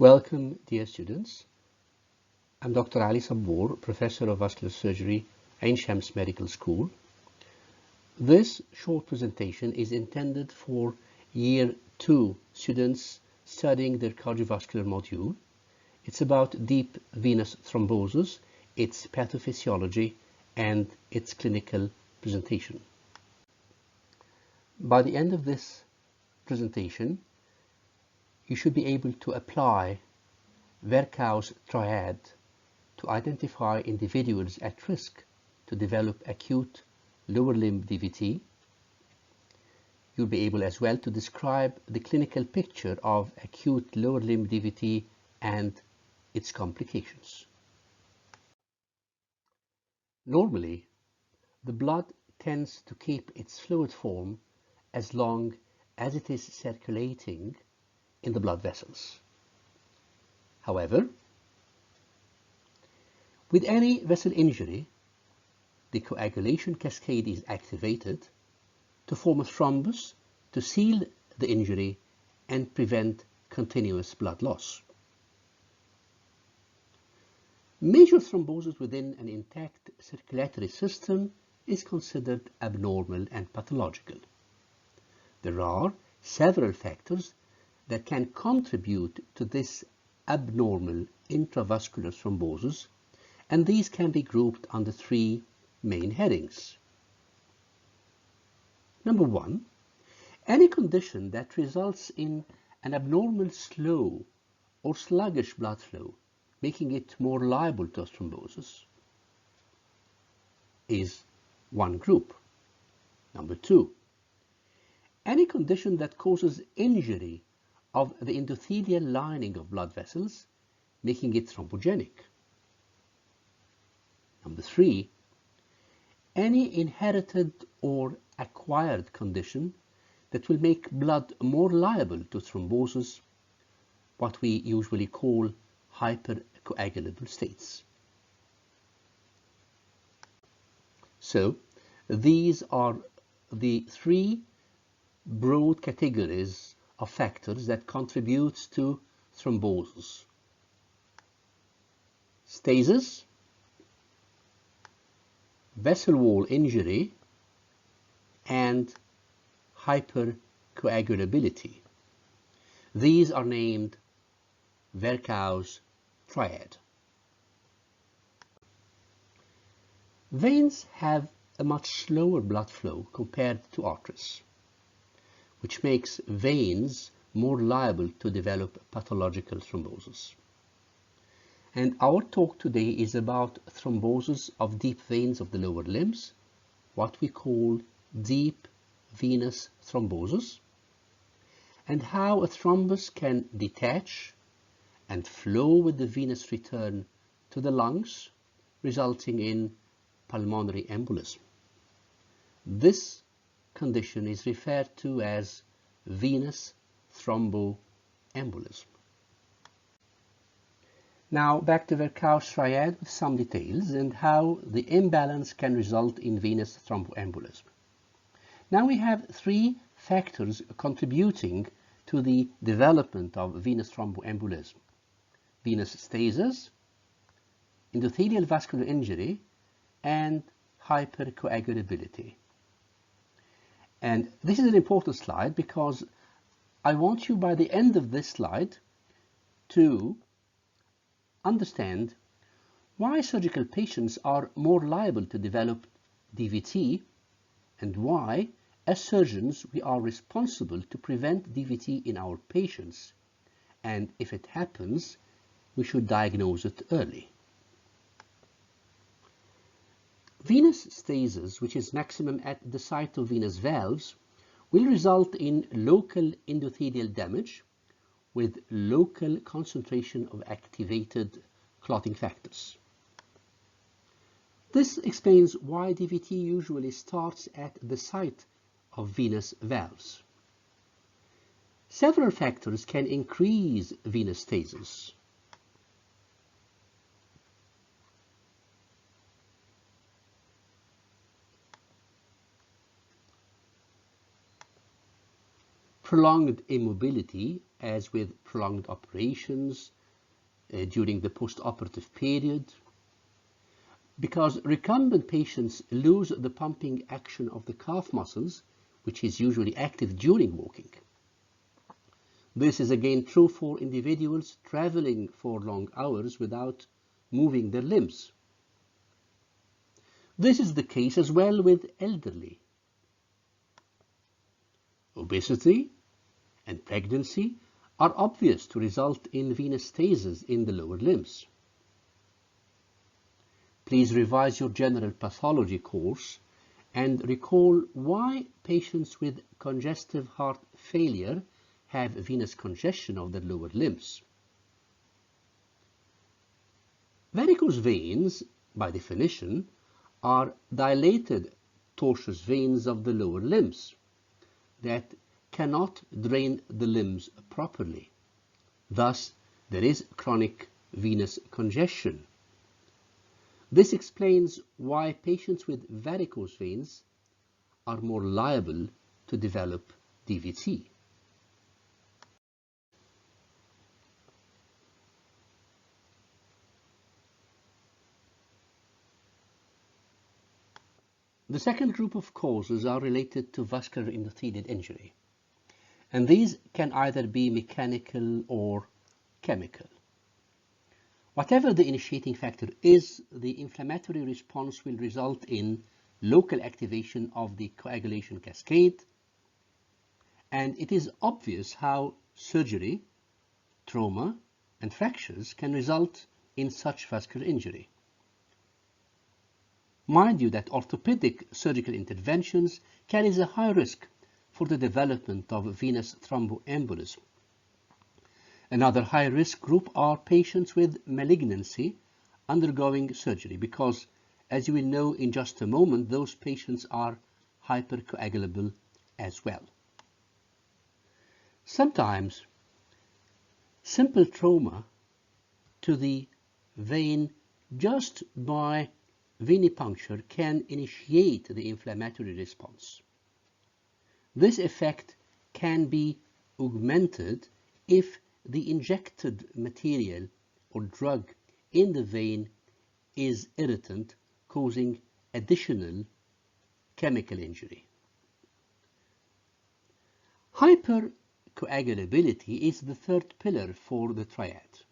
Welcome, dear students. I'm Dr. Ali Sabbour, Professor of Vascular Surgery, Ain Shams Medical School. This short presentation is intended for Year 2 students studying their cardiovascular module. It's about deep venous thrombosis, its pathophysiology, and its clinical presentation. By the end of this presentation, you should be able to apply Virchow's Triad to identify individuals at risk to develop acute lower limb DVT. You'll be able as well to describe the clinical picture of acute lower limb DVT and its complications. Normally, the blood tends to keep its fluid form as long as it is circulating in the blood vessels. However, with any vessel injury, the coagulation cascade is activated to form a thrombus to seal the injury and prevent continuous blood loss. Major thrombosis within an intact circulatory system is considered abnormal and pathological. There are several factors that can contribute to this abnormal intravascular thrombosis, and these can be grouped under three main headings. Number one, any condition that results in an abnormal slow or sluggish blood flow, making it more liable to thrombosis, is one group. Number two, any condition that causes injury of the endothelial lining of blood vessels, making it thrombogenic. Number three, any inherited or acquired condition that will make blood more liable to thrombosis, what we usually call hypercoagulable states. So, these are the three broad categories of factors that contribute to thrombosis: stasis, vessel wall injury, and hypercoagulability. These are named Virchow's Triad. Veins have a much slower blood flow compared to arteries, which makes veins more liable to develop pathological thrombosis. And our talk today is about thrombosis of deep veins of the lower limbs, what we call deep venous thrombosis, and how a thrombus can detach and flow with the venous return to the lungs, resulting in pulmonary embolism. This condition is referred to as venous thromboembolism. Now back to Virchow's Triad with some details and how the imbalance can result in venous thromboembolism. Now we have three factors contributing to the development of venous thromboembolism: venous stasis, endothelial vascular injury, and hypercoagulability. And this is an important slide because I want you by the end of this slide to understand why surgical patients are more liable to develop DVT and why, as surgeons, we are responsible to prevent DVT in our patients. And if it happens, we should diagnose it early. Venous stasis, which is maximum at the site of venous valves, will result in local endothelial damage with local concentration of activated clotting factors. This explains why DVT usually starts at the site of venous valves. Several factors can increase venous stasis. prolonged immobility, as with prolonged operations during the post-operative period, because recumbent patients lose the pumping action of the calf muscles, which is usually active during walking. This is again true for individuals traveling for long hours without moving their limbs. This is the case as well with elderly. Obesity and pregnancy are obvious to result in venous stasis in the lower limbs. Please revise your general pathology course and recall why patients with congestive heart failure have venous congestion of the lower limbs. Varicose veins, by definition, are dilated tortuous veins of the lower limbs that cannot drain the limbs properly. Thus, there is chronic venous congestion. This explains why patients with varicose veins are more liable to develop DVT. The second group of causes are related to vascular endothelial injury, and these can either be mechanical or chemical. Whatever the initiating factor is, the inflammatory response will result in local activation of the coagulation cascade, and it is obvious how surgery, trauma, and fractures can result in such vascular injury. Mind you that orthopedic surgical interventions carries a high risk for the development of venous thromboembolism. Another high-risk group are patients with malignancy undergoing surgery because, as you will know in just a moment, those patients are hypercoagulable as well. Sometimes, simple trauma to the vein just by venipuncture can initiate the inflammatory response. This effect can be augmented if the injected material or drug in the vein is irritant, causing additional chemical injury. Hypercoagulability is the third pillar for the triad,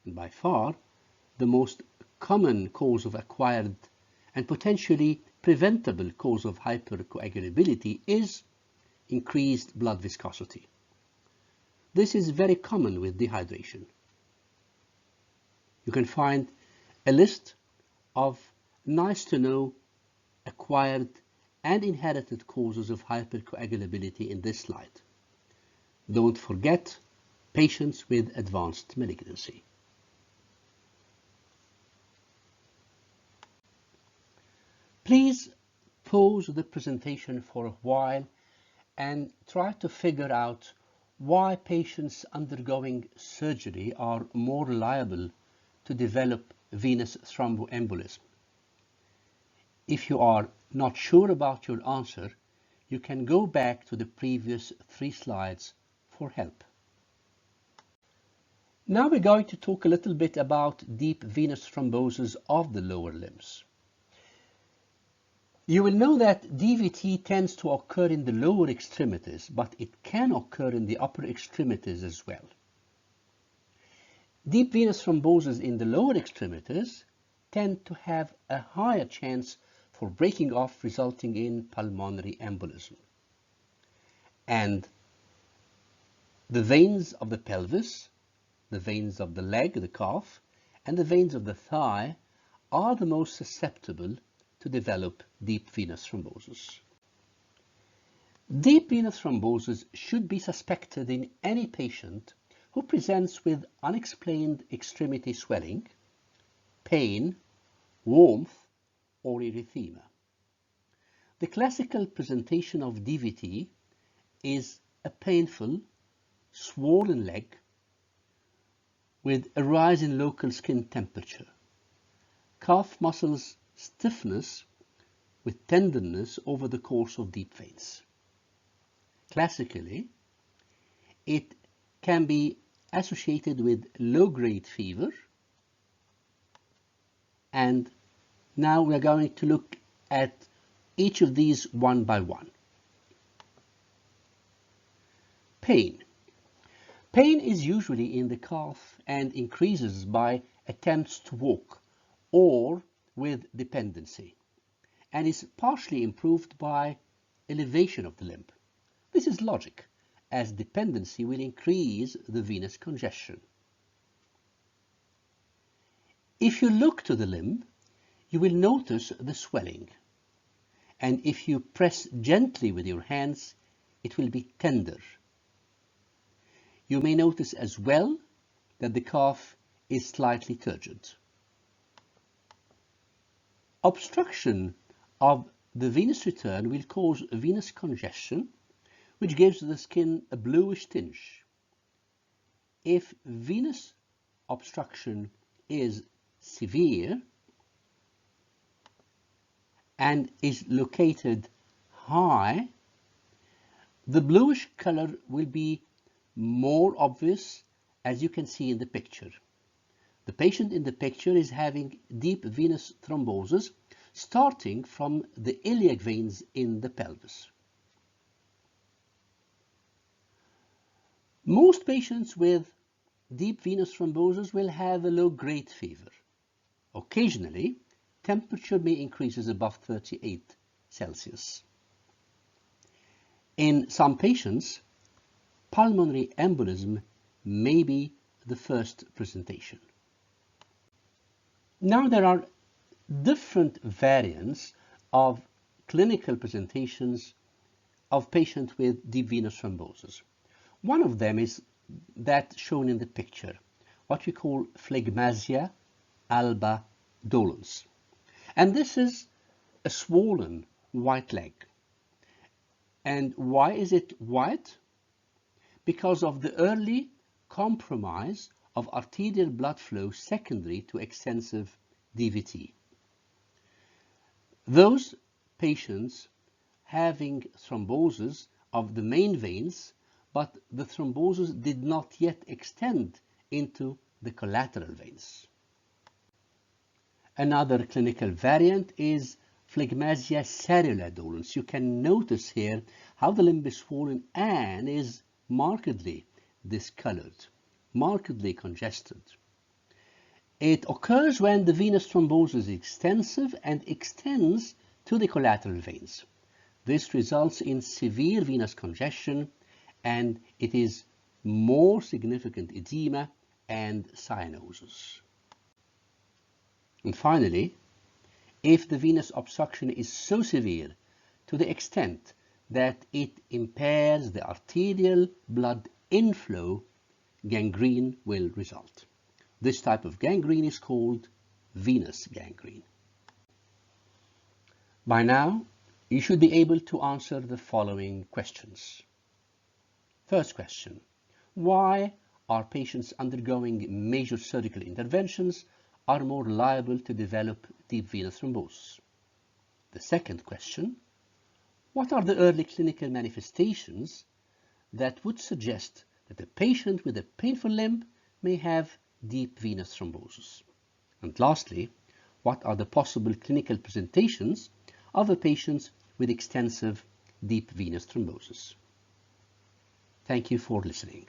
and by far the most common cause of acquired and potentially preventable cause of hypercoagulability is increased blood viscosity. This is very common with dehydration. You can find a list of nice-to-know acquired and inherited causes of hypercoagulability in this slide. Don't forget patients with advanced malignancy. Please pause the presentation for a while and try to figure out why patients undergoing surgery are more liable to develop venous thromboembolism. If you are not sure about your answer, you can go back to the previous 3 slides for help. Now we're going to talk a little bit about deep venous thrombosis of the lower limbs. You will know that DVT tends to occur in the lower extremities, but it can occur in the upper extremities as well. Deep venous thrombosis in the lower extremities tend to have a higher chance for breaking off, resulting in pulmonary embolism. And the veins of the pelvis, the veins of the leg, the calf, and the veins of the thigh are the most susceptible to develop deep venous thrombosis. Deep venous thrombosis should be suspected in any patient who presents with unexplained extremity swelling, pain, warmth, or erythema. The classical presentation of DVT is a painful, swollen leg with a rise in local skin temperature, calf muscles stiffness with tenderness over the course of deep veins. Classically, it can be associated with low-grade fever. And now we're going to look at each of these one by one. Pain. Pain is usually in the calf and increases by attempts to walk or with dependency, and is partially improved by elevation of the limb. This is logic, as dependency will increase the venous congestion. If you look to the limb, you will notice the swelling, and if you press gently with your hands, it will be tender. You may notice as well that the calf is slightly turgid. Obstruction of the venous return will cause venous congestion, which gives the skin a bluish tinge. If venous obstruction is severe and is located high, the bluish color will be more obvious, as you can see in the picture. The patient in the picture is having deep venous thrombosis starting from the iliac veins in the pelvis. Most patients with deep venous thrombosis will have a low-grade fever. Occasionally, temperature may increase above 38 Celsius. In some patients, pulmonary embolism may be the first presentation. Now there are different variants of clinical presentations of patients with deep venous thrombosis. One of them is that shown in the picture, what we call phlegmasia alba dolens. And this is a swollen white leg. And why is it white? Because of the early compromise of arterial blood flow secondary to extensive DVT. Those patients having thrombosis of the main veins, but the thrombosis did not yet extend into the collateral veins. Another clinical variant is phlegmasia cerula dolens. You can notice here how the limb is swollen and is markedly discolored, markedly congested. It occurs when the venous thrombosis is extensive and extends to the collateral veins. This results in severe venous congestion, and it is more significant edema and cyanosis. And finally, if the venous obstruction is so severe to the extent that it impairs the arterial blood inflow, gangrene will result. This type of gangrene is called venous gangrene. By now, you should be able to answer the following questions. First question: why are patients undergoing major surgical interventions are more liable to develop deep venous thrombosis? The second question: what are the early clinical manifestations that would suggest that a patient with a painful limb may have deep venous thrombosis? And lastly, what are the possible clinical presentations of a patient with extensive deep venous thrombosis? Thank you for listening.